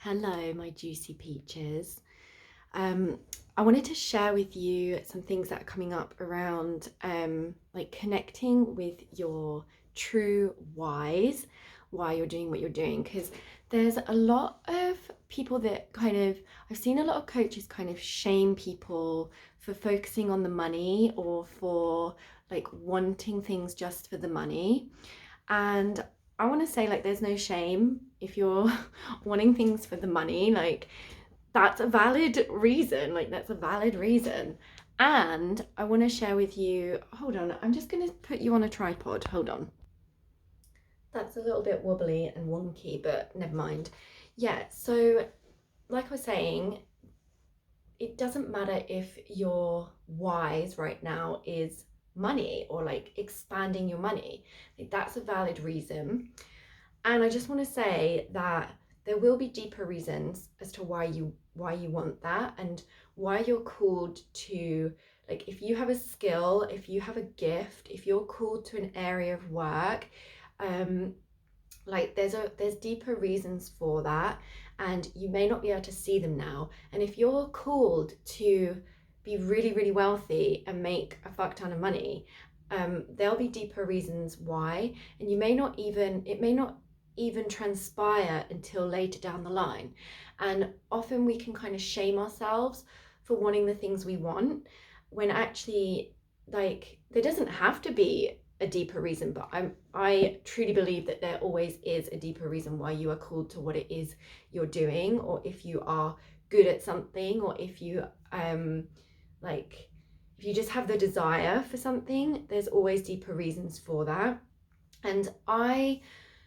Hello, my juicy peaches. Um, I wanted to share with you some things that are coming up around like connecting with your true whys, why you're doing what you're doing. Because there's a lot of people that I've seen a lot of coaches kind of shame people for focusing on the money or for like wanting things just for the money. And I want to say, like, there's no shame if you're wanting things for the money. Like, that's a valid reason. Like, that's a valid reason. And I want to share with you, hold on, I'm just going to put you on a tripod. Hold on. That's a little bit wobbly and wonky, but never mind. Yeah, so like I was saying, it doesn't matter if your whys right now is money or like expanding your money. Like, that's a valid reason. And I just want to say that there will be deeper reasons as to why you want that and why you're called to, like, if you have a skill, if you have a gift, if you're called to an area of work, um like there's deeper reasons for that, and you may not be able to see them now. And if you're called to be really, really wealthy and make a fuck ton of money, there'll be deeper reasons why, and it may not even transpire until later down the line. And often we can kind of shame ourselves for wanting the things we want, when actually, like, there doesn't have to be a deeper reason, but I truly believe that there always is a deeper reason why you are called to what it is you're doing, or if you are good at something, or if you like if you just have the desire for something, there's always deeper reasons for that. And I,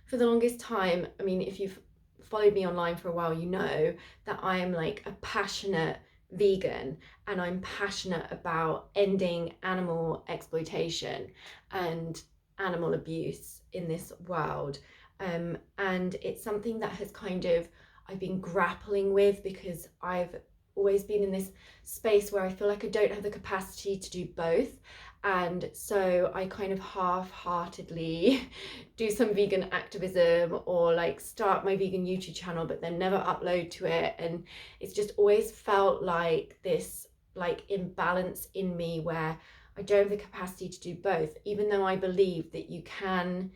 for the longest time, I mean, if you've followed me online for a while, you know that I am like a passionate vegan, and I'm passionate about ending animal exploitation and animal abuse in this world. And it's something that has I've been grappling with, because I've always been in this space where I feel like I don't have the capacity to do both. And so I kind of half-heartedly do some vegan activism, or like start my vegan YouTube channel but then never upload to it. And it's just always felt like this like imbalance in me, where I don't have the capacity to do both, even though I believe that you can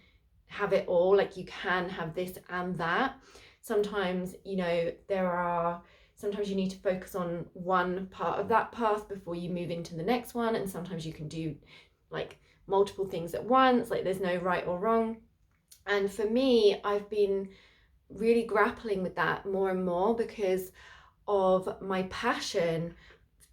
have it all. Like, you can have this and that. Sometimes, sometimes you need to focus on one part of that path before you move into the next one, and sometimes you can do like multiple things at once. Like, there's no right or wrong. And for me, I've been really grappling with that more and more, because of my passion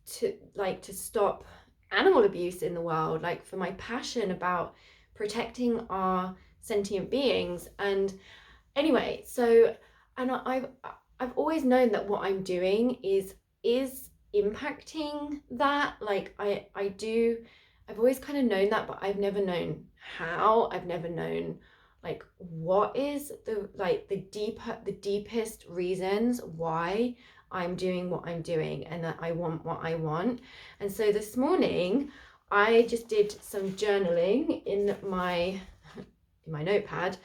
to stop animal abuse in the world, like for my passion about protecting our sentient beings. And anyway, so, and I've always known that what I'm doing is impacting that. Like, I've always kind of known that, but I've never known how. I've never known like what is the deepest reasons why I'm doing what I'm doing, and that I want what I want. And so this morning I just did some journaling in my notepad,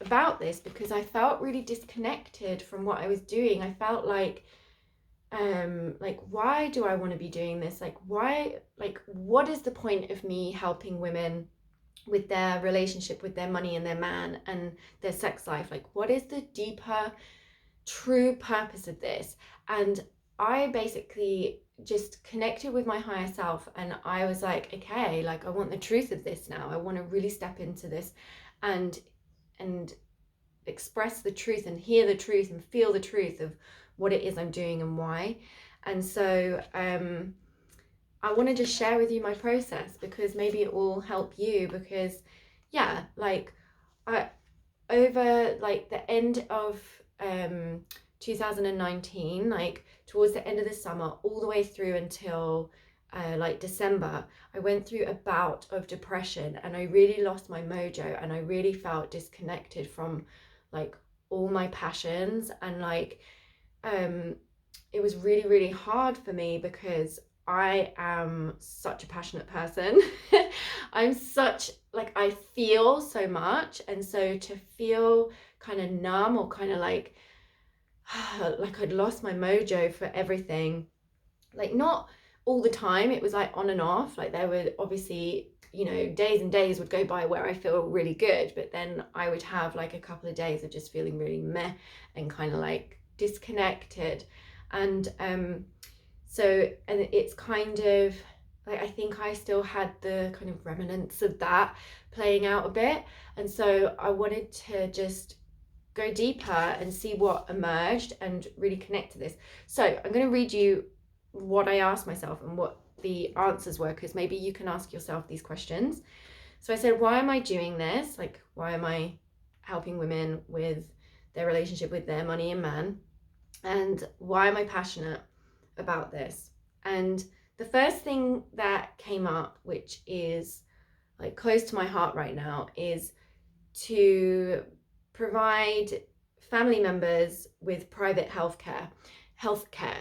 about this, because I felt really disconnected from what I was doing. I felt like, why do I want to be doing this? Like, why, like, what is the point of me helping women with their relationship with their money and their man and their sex life? Like, what is the deeper true purpose of this? And I basically just connected with my higher self, and I was like, okay, like, I want the truth of this now. I want to really step into this and express the truth and hear the truth and feel the truth of what it is I'm doing and why. And so I want to just share with you my process, because maybe it will help you. Because yeah, like, I, over like the end of 2019, like towards the end of the summer, all the way through until like December, I went through a bout of depression, and I really lost my mojo, and I really felt disconnected from like all my passions. And like, it was really, really hard for me, because I am such a passionate person. I'm such, like, I feel so much. And so to feel kind of numb, or kind of like like I'd lost my mojo for everything. Like not all the time, it was like on and off. Like there were obviously, you know, days and days would go by where I feel really good, but then I would have like a couple of days of just feeling really meh and kind of like disconnected. And so, and it's kind of like, I think I still had the kind of remnants of that playing out a bit. And so I wanted to just go deeper and see what emerged and really connect to this. So I'm going to read you what I asked myself and what the answers were, because maybe you can ask yourself these questions. So I said, why am I doing this? Like, why am I helping women with their relationship with their money and man? And why am I passionate about this? And the first thing that came up, which is like close to my heart right now, is to provide family members with private healthcare.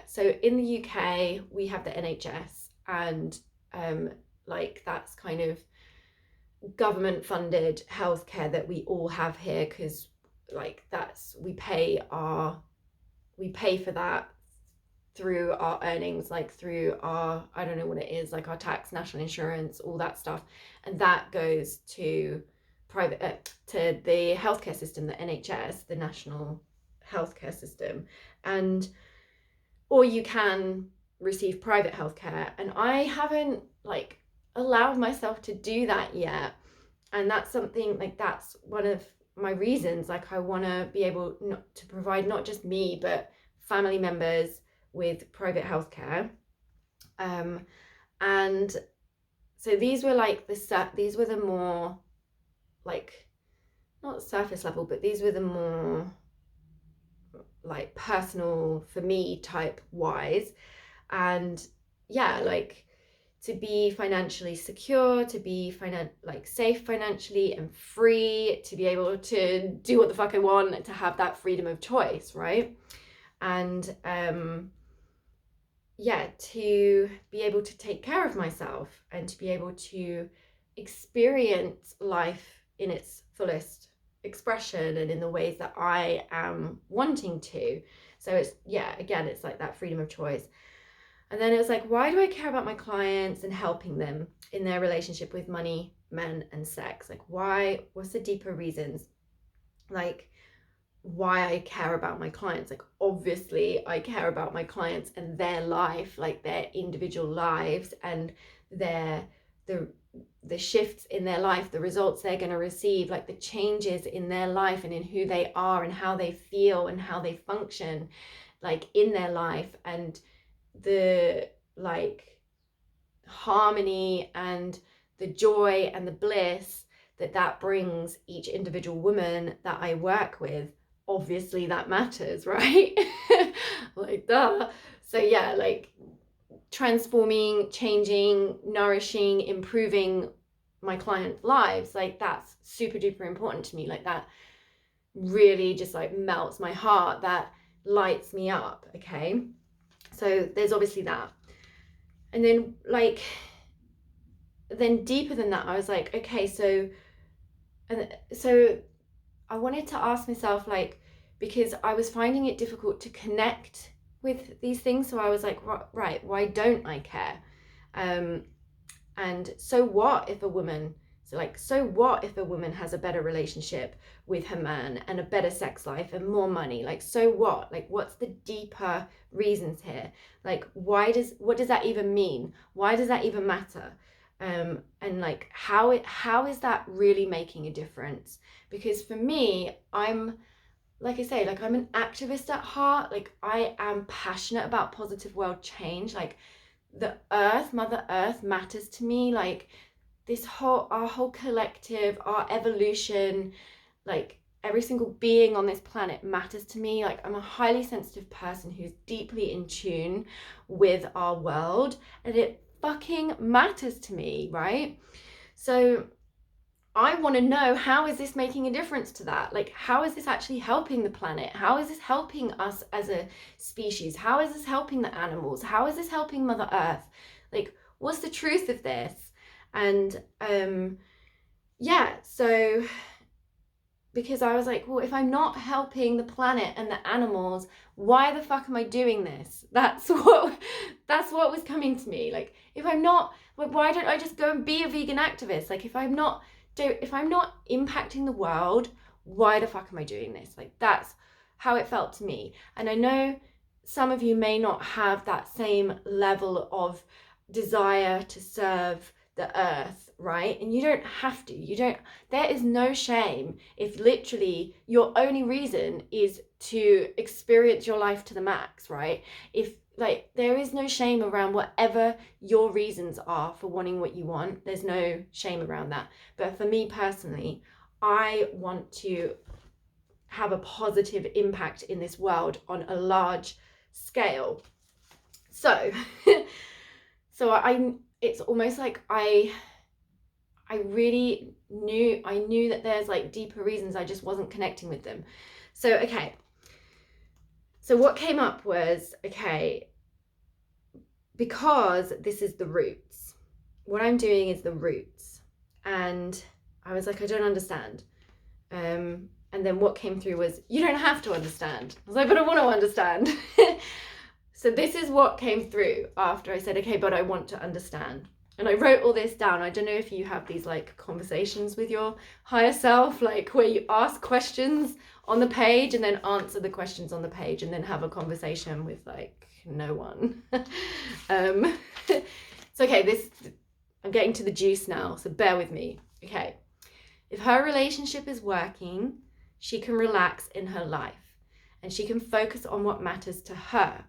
So in the UK, we have the NHS, and like that's kind of government funded healthcare that we all have here, because like that's we pay for that through our earnings, like through our, I don't know what it is, like our tax, national insurance, all that stuff, and that goes to private to the healthcare system, the NHS, the national healthcare system. And or you can receive private healthcare, and I haven't like allowed myself to do that yet. And that's something like, that's one of my reasons, like I want to be able not to provide not just me but family members with private healthcare. And so these were like these were the more like, not surface level, but these were the more like personal for me type wise. And yeah, like to be financially secure, to be like safe financially and free, to be able to do what the fuck I want, to have that freedom of choice, right? And yeah, to be able to take care of myself and to be able to experience life in its fullest expression and in the ways that I am wanting to. So it's, yeah, again, it's like that freedom of choice. And then it was like, why do I care about my clients and helping them in their relationship with money, men, and sex? Like, why? What's the deeper reasons? Like, why I care about my clients. Like, obviously I care about my clients and their life, like their individual lives and the shifts in their life, the results they're going to receive, like the changes in their life and in who they are and how they feel and how they function like in their life, and the like harmony and the joy and the bliss that brings each individual woman that I work with. Obviously that matters, right? Like duh. So yeah, like transforming, changing, nourishing, improving my clients' lives, like that's super duper important to me. Like that really just like melts my heart, that lights me up. Okay, so there's obviously that. And then like, then deeper than that, I was like, okay, so I wanted to ask myself, like, because I was finding it difficult to connect with these things. So I was like, right, why don't I care? And so what if a woman, so what if a woman has a better relationship with her man and a better sex life and more money? Like, so what? Like, what's the deeper reasons here? Like, what does that even mean? Why does that even matter? And like, how is that really making a difference? Because for me, I'm, like I say, like I'm an activist at heart. Like I am passionate about positive world change. Like the earth, Mother Earth matters to me. Like our whole collective, our evolution, like every single being on this planet matters to me. Like I'm a highly sensitive person who's deeply in tune with our world, and it fucking matters to me, right? So I want to know, how is this making a difference to that? Like, how is this actually helping the planet? How is this helping us as a species? How is this helping the animals? How is this helping Mother Earth? Like, what's the truth of this? And yeah, so because I was like, well, if I'm not helping the planet and the animals, why the fuck am I doing this? That's what was coming to me. Like, if I'm not, like, why don't I just go and be a vegan activist? Like, if I'm not impacting the world, why the fuck am I doing this? Like, that's how it felt to me. And I know some of you may not have that same level of desire to serve the earth, right? And you don't have to. There is no shame if literally your only reason is to experience your life to the max, right? If, like, there is no shame around whatever your reasons are for wanting what you want. There's no shame around that. But for me personally, I want to have a positive impact in this world on a large scale. So it's almost like I really knew that there's like deeper reasons, I just wasn't connecting with them. So, okay. So what came up was, okay, because this is the roots, what I'm doing is the roots. And I was like, I don't understand. And then what came through was, you don't have to understand. I was like, but I want to understand. So this is what came through after I said, okay, but I want to understand. And I wrote all this down. I don't know if you have these like conversations with your higher self, like where you ask questions on the page and then answer the questions on the page and then have a conversation with like no one. So okay, I'm getting to the juice now, so bear with me. Okay. If her relationship is working, she can relax in her life and she can focus on what matters to her.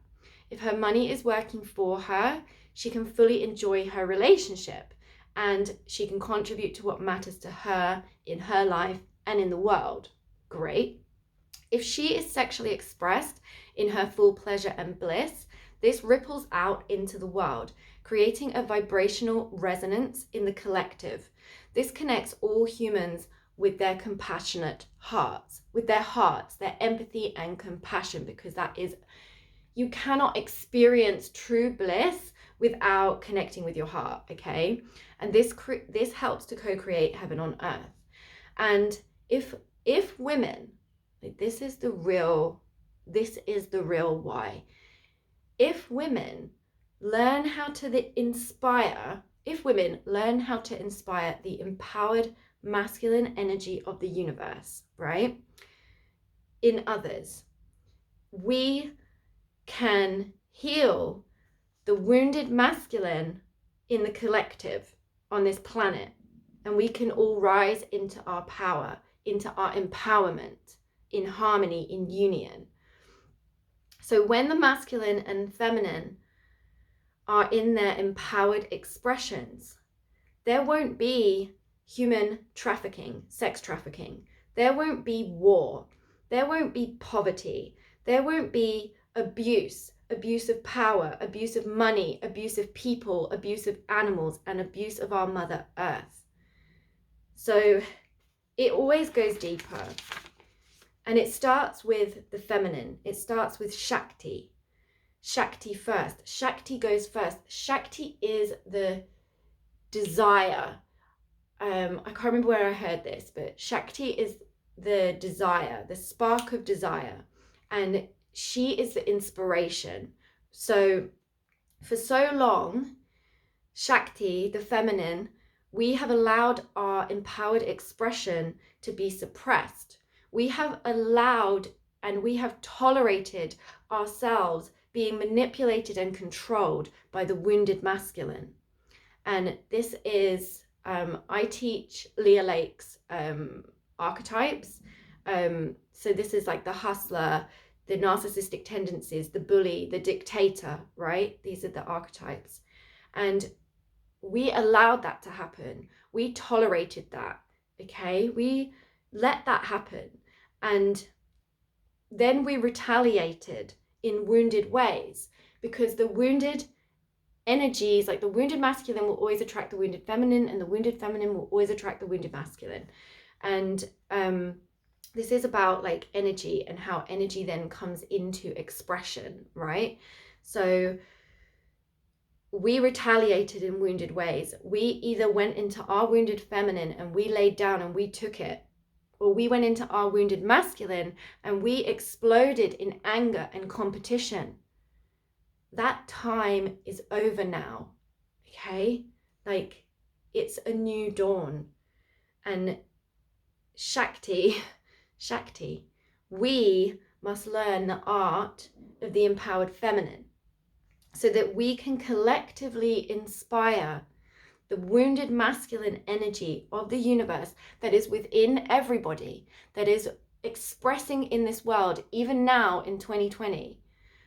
If her money is working for her, she can fully enjoy her relationship and she can contribute to what matters to her in her life and in the world. Great. If she is sexually expressed in her full pleasure and bliss, this ripples out into the world, creating a vibrational resonance in the collective. This connects all humans with their compassionate hearts, their empathy and compassion, because you cannot experience true bliss without connecting with your heart, okay? And this helps to co-create heaven on earth. And if women, like, this is the real why. If women learn how to inspire the empowered masculine energy of the universe, right, in others, we can heal the wounded masculine in the collective on this planet, and we can all rise into our power, into our empowerment, in harmony, in union. So when the masculine and feminine are in their empowered expressions, there won't be human trafficking, sex trafficking. There won't be war. There won't be poverty. There won't be abuse of power, abuse of money, abuse of people, abuse of animals, and abuse of our Mother Earth. So it always goes deeper. And it starts with the feminine. It starts with Shakti. Shakti first. Shakti goes first. Shakti is the desire. I can't remember where I heard this, but Shakti is the desire, the spark of desire. And she is the inspiration. So for so long, Shakti, the feminine, we have allowed our empowered expression to be suppressed. We have allowed and we have tolerated ourselves being manipulated and controlled by the wounded masculine. And this is, I teach Leah Lake's archetypes. So this is like the hustler, the narcissistic tendencies, the bully, the dictator, right? These are the archetypes. And we allowed that to happen. We tolerated that, okay? We let that happen. And then we retaliated in wounded ways, because the wounded energies, like the wounded masculine will always attract the wounded feminine, and the wounded feminine will always attract the wounded masculine. And this is about like energy and how energy then comes into expression, right? So we retaliated in wounded ways. We either went into our wounded feminine and we laid down and we took it, or we went into our wounded masculine and we exploded in anger and competition. That time is over now, okay? Like, it's a new dawn. And Shakti, we must learn the art of the empowered feminine so that we can collectively inspire the wounded masculine energy of the universe that is within everybody, that is expressing in this world, even now in 2020.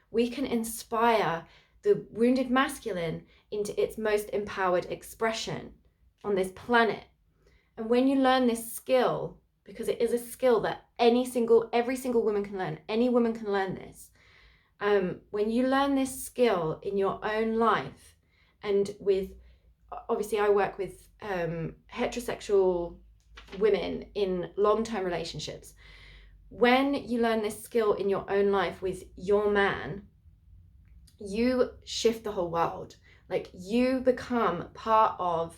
We can inspire the wounded masculine into its most empowered expression on this planet. And when you learn this skill, because it is a skill that every single woman can learn, any woman can learn this. When you learn this skill in your own life, and obviously I work with heterosexual women in long-term relationships. When you learn this skill in your own life with your man, you shift the whole world. Like, you become part of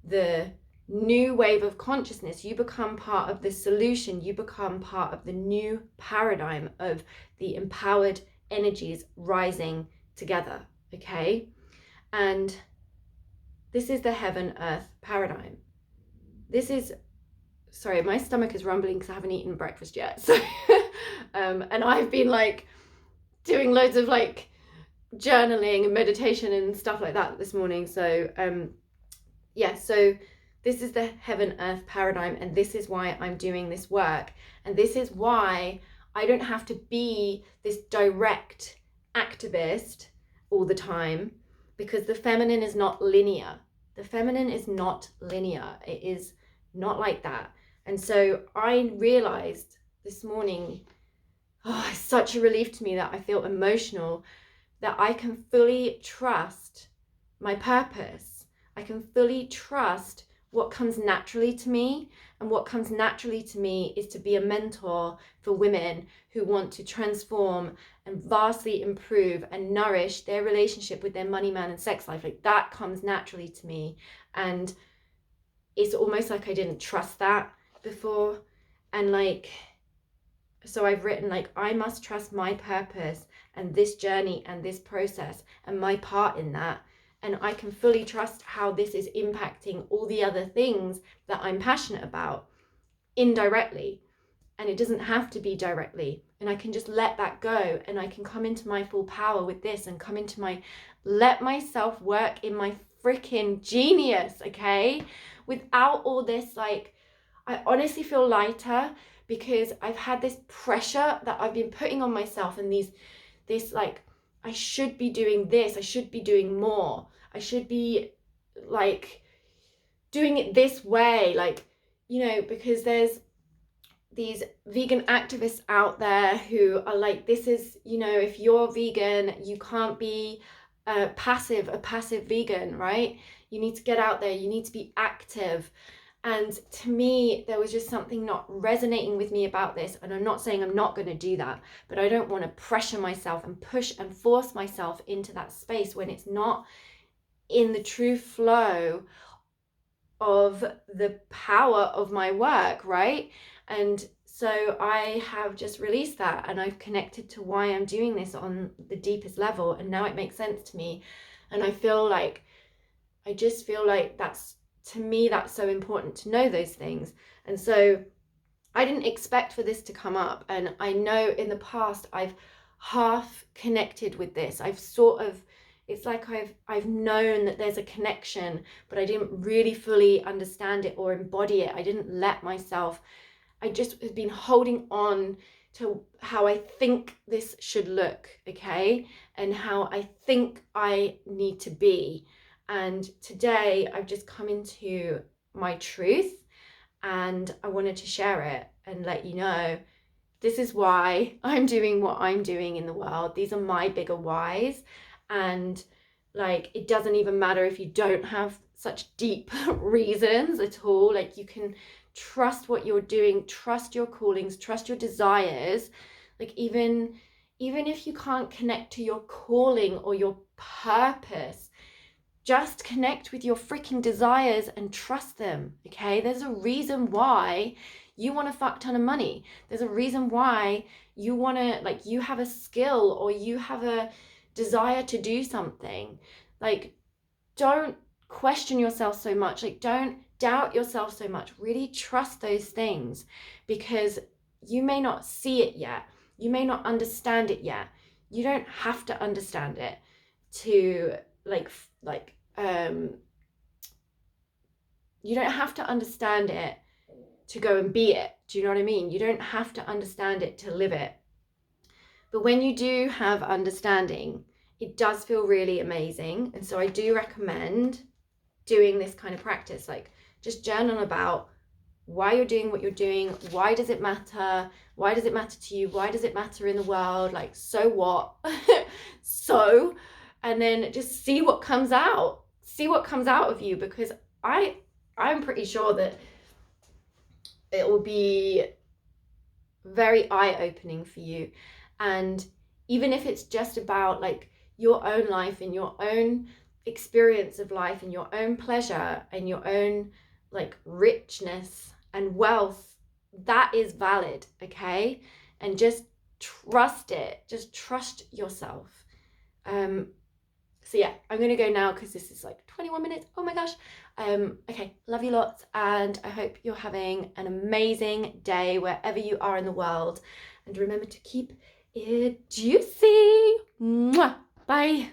the new wave of consciousness. You become part of the solution. You become part of the new paradigm of the empowered energies rising together, okay? And this is the heaven-earth paradigm. Sorry, my stomach is rumbling because I haven't eaten breakfast yet. So, and I've been like doing loads of like journaling and meditation and stuff like that this morning. So, so this is the heaven-earth paradigm, and this is why I'm doing this work. And this is why I don't have to be this direct activist all the time, because the feminine is not linear. The feminine is not linear. It is not like that. And so I realized this morning, it's such a relief to me that I feel emotional, that I can fully trust my purpose. I can fully trust what comes naturally to me. And what comes naturally to me is to be a mentor for women who want to transform and vastly improve and nourish their relationship with their money, man, and sex life. Like, that comes naturally to me. And it's almost like I didn't trust that before. And like, so I've written, like, I must trust my purpose and this journey and this process and my part in that. And I can fully trust how this is impacting all the other things that I'm passionate about indirectly. And it doesn't have to be directly. And I can just let that go, and I can come into my full power with this and come into let myself work in my freaking genius, okay? Without all this, like, I honestly feel lighter because I've had this pressure that I've been putting on myself, and this like, I should be doing this, I should be doing more, I should be like doing it this way, like, you know, because there's these vegan activists out there who are like, this is, you know, if you're vegan, you can't be a passive vegan, right? You need to get out there, you need to be active. And to me, there was just something not resonating with me about this. And I'm not saying I'm not going to do that, but I don't want to pressure myself and push and force myself into that space when it's not in the true flow of the power of my work, right? And so I have just released that, and I've connected to why I'm doing this on the deepest level. And now it makes sense to me. And I just feel like that's, to me, that's so important to know those things. And so I didn't expect for this to come up. And I know in the past I've half connected with this. I've sort of, it's like I've known that there's a connection, but I didn't really fully understand it or embody it. I didn't let myself, I just have been holding on to how I think this should look, okay? And how I think I need to be. And today I've just come into my truth, and I wanted to share it and let you know this is why I'm doing what I'm doing in the world. These are my bigger whys. And like, it doesn't even matter if you don't have such deep reasons at all. Like, you can trust what you're doing, trust your callings, trust your desires. Like, even if you can't connect to your calling or your purpose, just connect with your freaking desires and trust them, okay? There's a reason why you want a fuck ton of money. There's a reason why you want to, like, you have a skill or you have a desire to do something. Like, don't question yourself so much. Like, don't doubt yourself so much. Really trust those things, because you may not see it yet. You may not understand it yet. You don't have to understand it to you don't have to understand it to go and be it. Do you know what I mean? You don't have to understand it to live it. But when you do have understanding, it does feel really amazing. And so I do recommend doing this kind of practice. Like, just journal about why you're doing what you're doing. Why does it matter? Why does it matter to you? Why does it matter in the world? Like, so what? So, and then just see what comes out. See what comes out of you, because I'm pretty sure that it will be very eye-opening for you. And even if it's just about like your own life and your own experience of life and your own pleasure and your own like richness and wealth, that is valid, okay? And just trust it. Just trust yourself. So yeah, I'm gonna go now because this is like 21 minutes. Oh my gosh. Okay, love you lots, and I hope you're having an amazing day wherever you are in the world. And remember to keep it juicy. Mwah. Bye.